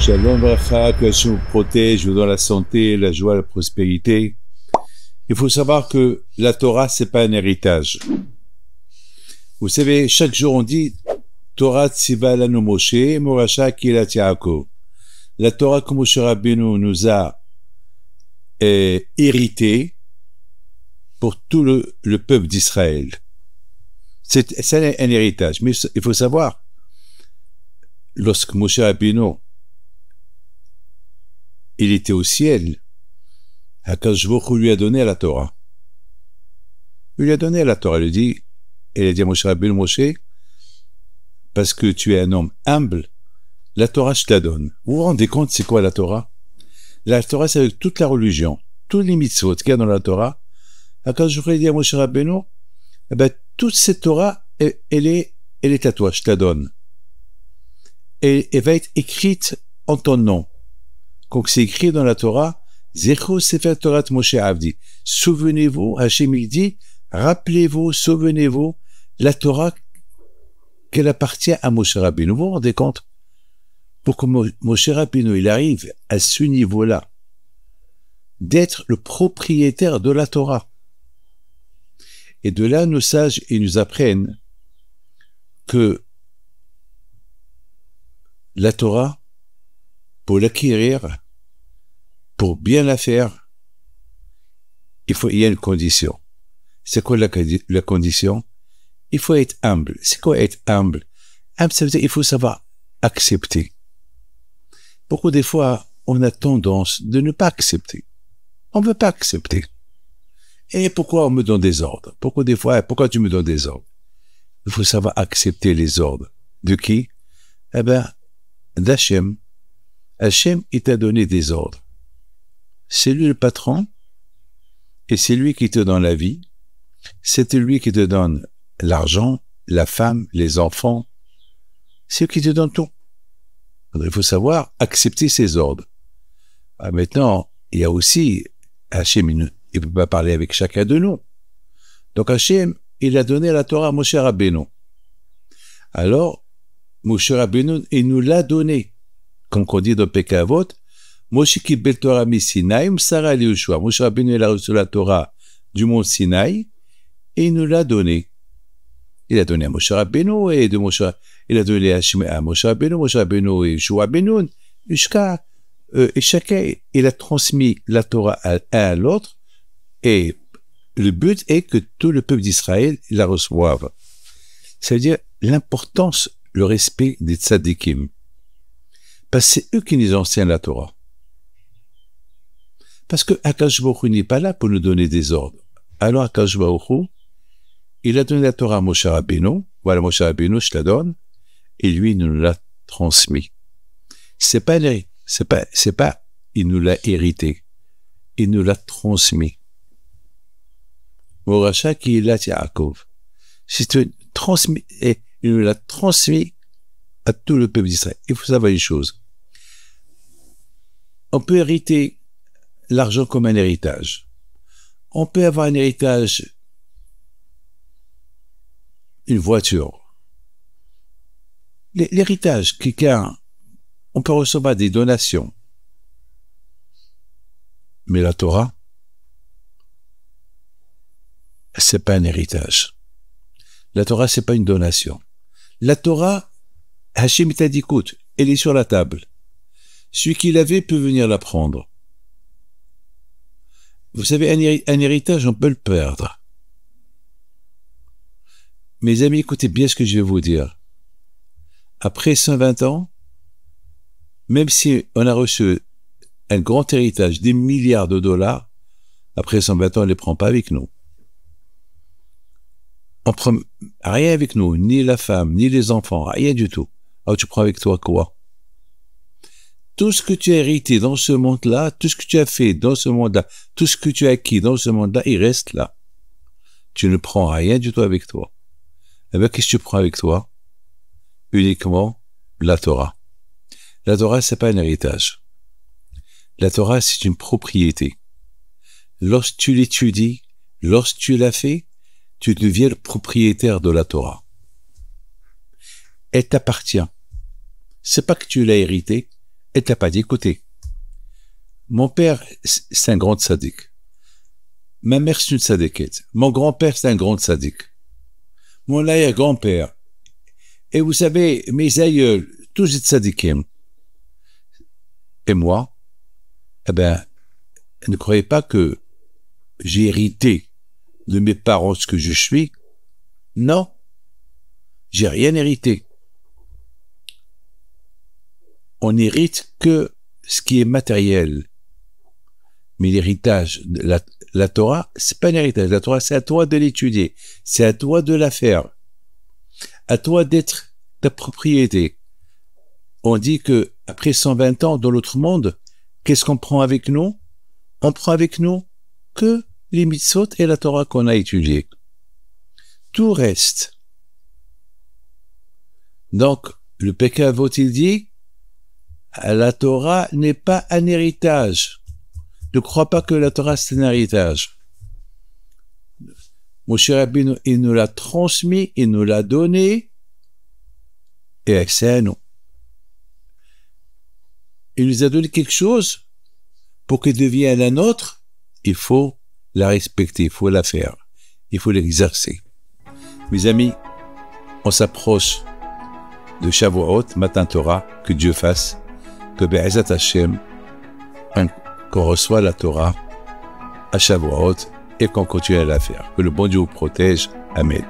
Shalom Bracha, que Dieu vous protège, vous donne la santé, la joie, la prospérité. Il faut savoir que la Torah, c'est pas un héritage. Vous savez, chaque jour on dit Torah Tziva Lanu Moshe, Morasha Kilat Yaakov. La Torah que Moshe Rabbeinu nous a hérité pour tout le peuple d'Israël. C'est un héritage. Mais il faut savoir, lorsque Moshe Rabbeinu il était au ciel, Akadosh Baruch Hu lui a donné la Torah. Il lui a donné la Torah. Il a dit à Moshe Rabbeinu, Moshe, parce que tu es un homme humble, la Torah je te la donne. Vous vous rendez compte c'est quoi la Torah? La Torah c'est avec toute la religion, tous les mitzvot qu'il y a dans la Torah. Akadosh Baruch Hu dit à Moshe Rabbeinu, eh ben, toute cette Torah, elle est à toi, je te la donne. Et elle va être écrite en ton nom. Donc c'est écrit dans la Torah, Zecho Sefer Torah Moshe Avdi. Souvenez-vous, Hachem il dit, rappelez-vous, souvenez-vous, la Torah qu'elle appartient à Moshe Rabbeinu. Vous vous rendez compte? Pour que Moshe Rabbeinu il arrive à ce niveau-là, d'être le propriétaire de la Torah. Et de là, nos sages, ils nous apprennent que la Torah, pour l'acquérir, pour bien la faire, il y a une condition. C'est quoi la condition? Il faut être humble. C'est quoi être humble? Humble, ça veut dire qu'il faut savoir accepter. Beaucoup des fois, on a tendance de ne pas accepter. On ne veut pas accepter. Et pourquoi on me donne des ordres? Pourquoi tu me donnes des ordres? Il faut savoir accepter les ordres. De qui? Eh ben, d'Hachem. Hachem, il t'a donné des ordres. C'est lui le patron, et c'est lui qui te donne la vie. C'est lui qui te donne l'argent, la femme, les enfants. C'est lui qui te donne tout. Alors, il faut savoir accepter ses ordres. Maintenant, il y a aussi, Hachem, il ne peut pas parler avec chacun de nous. Donc Hachem, il a donné la Torah à Moshe Rabbeinu. Alors, Moshe Rabbeinu, il nous l'a donné. Comme on dit dans Pirkei Avot, Moshe Kibel Torah mi Sinaï, Msara li Yoshua. Moshe Rabbeinu, il a reçu la Torah du mont Sinaï, et il nous l'a donné. Il a donné à Moshe Rabbeinu, et il a donné à Moshe Rabbeinu et Yoshua Benoun, et chacun, il a transmis la Torah à l'autre, et le but est que tout le peuple d'Israël la reçoive. Ça veut dire l'importance, le respect des tzadikim. Parce que c'est eux qui nous enseignent la Torah. Parce que Akadosh Baruch Hu n'est pas là pour nous donner des ordres. Alors Akadosh Baruch Hu, il a donné la Torah à Moshe Rabbeinu. Voilà, Moshe Rabbeinu, je te la donne. Et lui, il nous l'a transmis. C'est pas, il nous l'a hérité. Il nous l'a transmis. Morasha Kilat Yaakov. C'est transmis, et il nous l'a transmis à tout le peuple d'Israël. Il faut savoir une chose. On peut hériter l'argent comme un héritage. On peut avoir un héritage, une voiture. L'héritage, on peut recevoir des donations. Mais la Torah, c'est pas un héritage. La Torah, c'est pas une donation. La Torah, Hachem t'a dit, écoute, elle est sur la table. Celui qui l'avait peut venir la prendre. Vous savez, un héritage, on peut le perdre. Mes amis, écoutez bien ce que je vais vous dire. Après 120 ans, même si on a reçu un grand héritage, des milliards de dollars, après 120 ans, on ne les prend pas avec nous. On prend rien avec nous, ni la femme, ni les enfants, rien du tout. Alors tu prends avec toi quoi? Tout ce que tu as hérité dans ce monde-là, tout ce que tu as fait dans ce monde-là, tout ce que tu as acquis dans ce monde-là, il reste là. Tu ne prends rien du tout avec toi. Eh bien, qu'est-ce que tu prends avec toi? Uniquement la Torah. La Torah, c'est pas un héritage. La Torah, c'est une propriété. Lorsque tu l'étudies, lorsque tu l'as fait, tu deviens le propriétaire de la Torah. Elle t'appartient. C'est pas que tu l'as hérité, et t'as pas dit, écoutez, mon père, c'est un grand tzaddik. Ma mère, c'est une tzadikette. Mon grand-père, c'est un grand tzaddik. Mon arrière-grand-père. Et vous savez, mes aïeuls, tous des tzaddikim. Et moi, eh ben, ne croyez pas que j'ai hérité de mes parents ce que je suis. Non. J'ai rien hérité. On n'hérite que ce qui est matériel. Mais l'héritage, la Torah, c'est pas un héritage. La Torah, c'est à toi de l'étudier. C'est à toi de la faire. À toi d'être ta propriété. On dit que après 120 ans dans l'autre monde, qu'est-ce qu'on prend avec nous? On prend avec nous que les mitzvot et la Torah qu'on a étudiées. Tout reste. Donc, le Pirkei Avot, il dit, la Torah n'est pas un héritage. Ne crois pas que la Torah c'est un héritage. Moshe Rabbeinu, il nous l'a transmis, il nous l'a donné, et c'est à nous. Il nous a donné quelque chose, pour qu'elle devienne la nôtre, il faut la respecter, il faut la faire, il faut l'exercer. Mes amis, on s'approche de Shavuot, Matin Torah, que Dieu fasse, que Be'ezat Hashem, qu'on reçoit la Torah à Shavuot et qu'on continue à la faire. Que le bon Dieu vous protège. Amen.